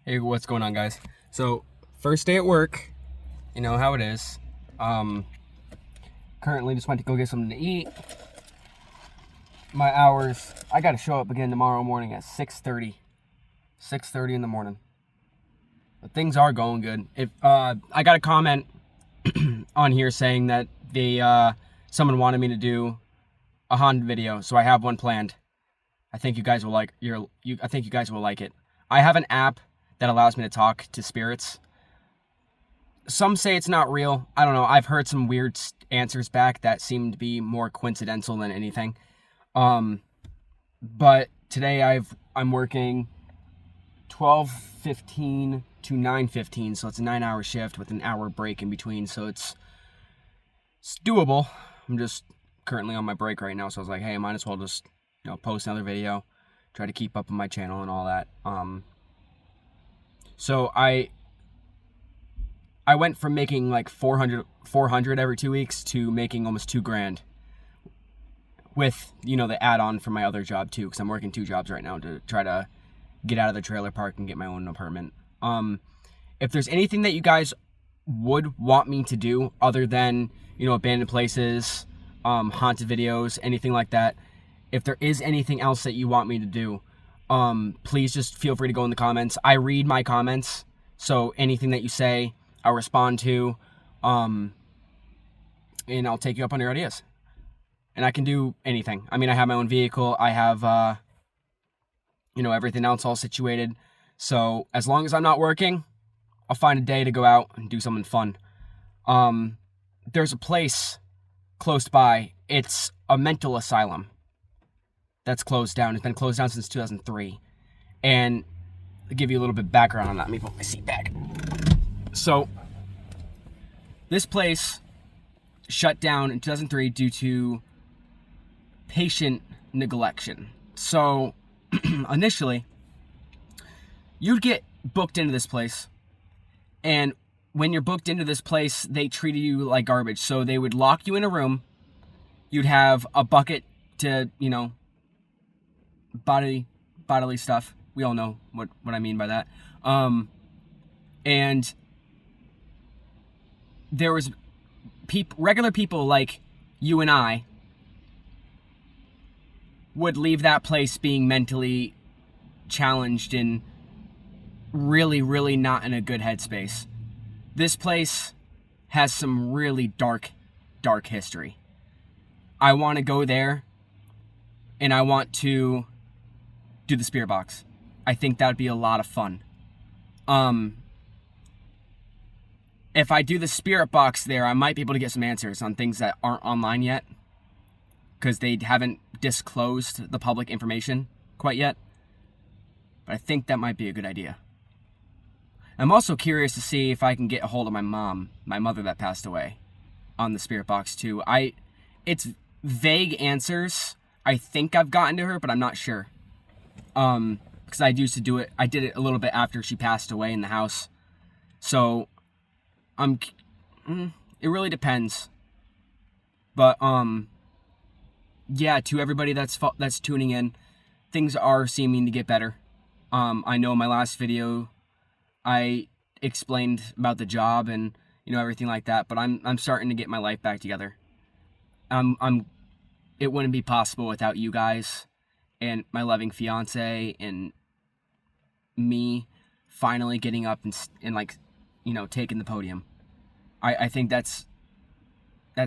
Hey, what's going on, guys? So, first day at work, you know how it is. Currently just went to go get something to eat. My hours, I gotta show up again tomorrow morning at 6:30. 6:30 in the morning. But things are going good. If I got a comment on here saying that someone wanted me to do a Honda video, so I have one planned. I think you guys will like I think you guys will like it. I have an app that allows me to talk to spirits. Some say it's not real. I don't know. I've heard some weird answers back that seem to be more coincidental than anything. But today I'm working 12:15 to 9:15, so it's a 9-hour shift with an hour break in between, so it's doable. I'm just currently on my break right now, so I was like, hey, I might as well just, post another video, try to keep up on my channel and all that. So I went from making like 400 every 2 weeks to making almost $2,000 with, the add-on for my other job too, because I'm working 2 jobs right now to try to get out of the trailer park and get my own apartment. If there's anything that you guys would want me to do other than, abandoned places, haunted videos, anything like that, if there is anything else that you want me to do, please just feel free to go in the comments. I read my comments, so anything that you say, I'll respond to, and I'll take you up on your ideas. And I can do anything. I mean, I have my own vehicle. I have, everything else all situated. So as long as I'm not working, I'll find a day to go out and do something fun. There's a place close by. It's a mental asylum that's closed down. It's been closed down since 2003. And I'll give you a little bit of background on that. Let me put my seat back. So, this place shut down in 2003 due to patient neglection. So, initially, you'd get booked into this place, and when you're booked into this place, they treated you like garbage. So they would lock you in a room. You'd have a bucket to, bodily stuff. We all know what I mean by that. And there was regular people like you and I would leave that place being mentally challenged and really, really not in a good headspace. This place has some really dark history. I want to go there, and I want to do the spirit box. I think that would be a lot of fun. If I do the spirit box there, I might be able to get some answers on things that aren't online yet, because they haven't disclosed the public information quite yet. But I think that might be a good idea. I'm also curious to see if I can get a hold of my mother that passed away, on the spirit box too. It's vague answers. I think I've gotten to her, but I'm not sure. Because I used to do it. I did it a little bit after she passed away in the house. So, it really depends. But, yeah, to everybody that's tuning in, things are seeming to get better. I know in my last video, I explained about the job and, everything like that, but I'm starting to get my life back together. It wouldn't be possible without you guys and my loving fiance and me finally getting up and taking the podium. I think that's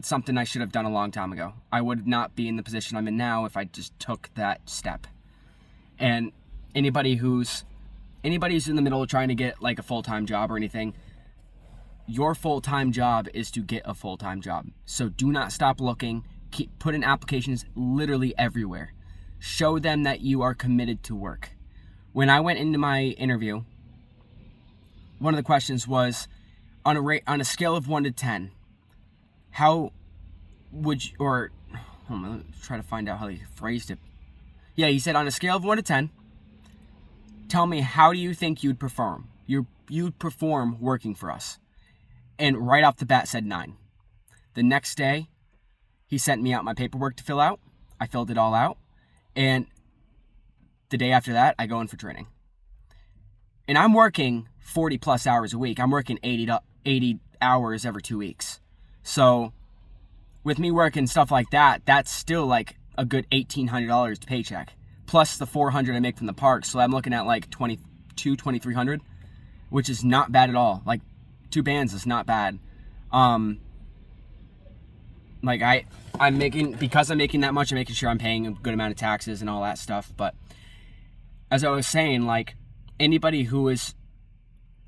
something I should have done a long time ago. I would not be in the position I'm in now if I just took that step. And anybody who's in the middle of trying to get like a full-time job or anything, your full-time job is to get a full-time job. So do not stop looking. Keep putting applications literally everywhere. Show them that you are committed to work. When I went into my interview, one of the questions was, on a scale of 1 to 10, how would you, or hold on, let's try to find out how he phrased it. Yeah, he said on a scale of 1 to 10, tell me, how do you think you'd perform? You'd perform working for us. And right off the bat said 9. The next day, he sent me out my paperwork to fill out. I filled it all out. And the day after that, I go in for training. And I'm working 40 plus hours a week. I'm working 80 hours every 2 weeks. So with me working stuff like that, that's still like a good $1,800 paycheck. Plus the $400 I make from the park. So I'm looking at like $2,300, which is not bad at all. Like 2 bands is not bad. Like I'm making, because I'm making that much, I'm making sure I'm paying a good amount of taxes and all that stuff. But as I was saying, like, anybody who is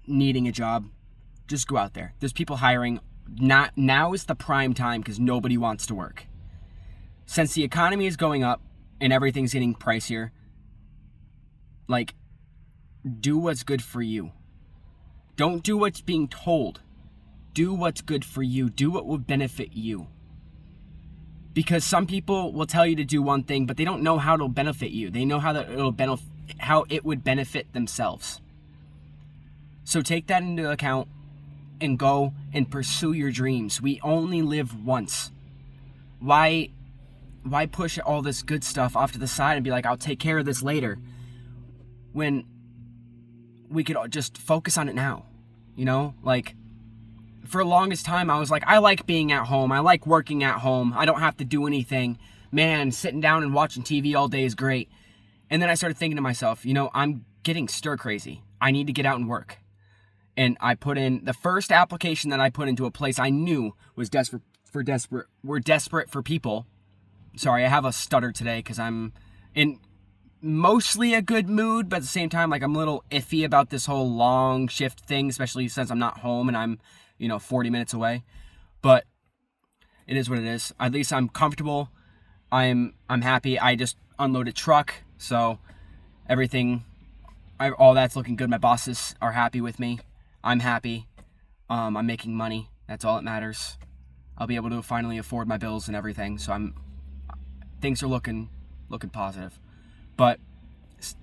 needing a job, just go out there. There's people hiring. Now is the prime time because nobody wants to work. Since the economy is going up and everything's getting pricier, like, do what's good for you. Don't do what's being told. Do what's good for you. Do what will benefit you. Because some people will tell you to do one thing, but they don't know how it'll benefit you. They know how it would benefit themselves. So take that into account and go and pursue your dreams. We only live once. Why push all this good stuff off to the side and be like, I'll take care of this later, when we could just focus on it now? You know, like, for the longest time, I was like, I like being at home. I like working at home. I don't have to do anything. Man, sitting down and watching TV all day is great. And then I started thinking to myself, you know, I'm getting stir crazy. I need to get out and work. And I put in the first application that I put into a place I knew was desperate for people. Sorry, I have a stutter today because I'm in mostly a good mood, but at the same time, like, I'm a little iffy about this whole long shift thing, especially since I'm not home and I'm, 40 minutes away. But it is what it is. At least I'm comfortable. I'm happy. I just unloaded truck, so all that's looking good. My bosses are happy with me. I'm happy. I'm making money. That's all that matters. I'll be able to finally afford my bills and everything. So things are looking positive. But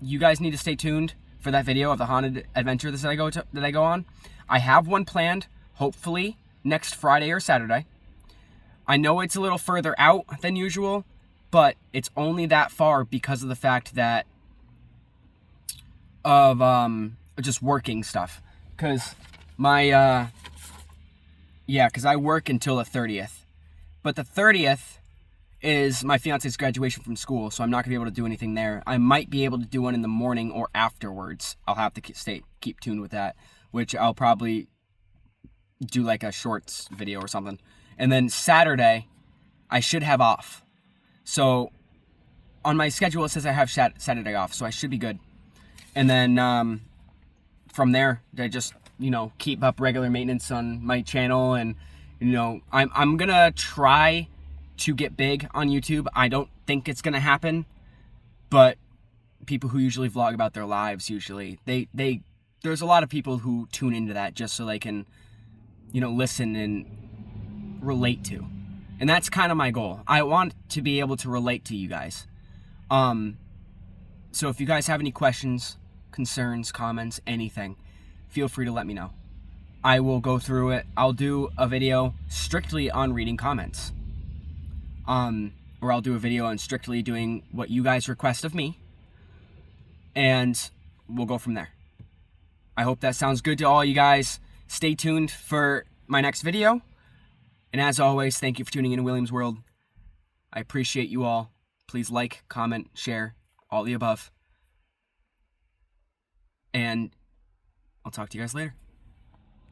you guys need to stay tuned for that video of the haunted adventure that I go on. I have one planned, hopefully next Friday or Saturday. I know it's a little further out than usual, but it's only that far because of the fact that of just working stuff. Because because I work until the 30th. But the 30th is my fiance's graduation from school, so I'm not going to be able to do anything there. I might be able to do one in the morning or afterwards. I'll have to keep tuned with that, which I'll probably do like a shorts video or something. And then Saturday, I should have off. So on my schedule, it says I have Saturday off, so I should be good. And then from there, I just, keep up regular maintenance on my channel. And, I'm going to try to get big on YouTube. I don't think it's going to happen, but people who usually vlog about their lives, there's a lot of people who tune into that just so they can, listen and relate to. And that's kind of my goal. I want to be able to relate to you guys. So if you guys have any questions, concerns, comments, anything, feel free to let me know. I will go through it. I'll do a video strictly on reading comments. Or I'll do a video on strictly doing what you guys request of me. And we'll go from there. I hope that sounds good to all you guys. Stay tuned for my next video. And as always, thank you for tuning in to William's World. I appreciate you all. Please like, comment, share, all the above. And I'll talk to you guys later.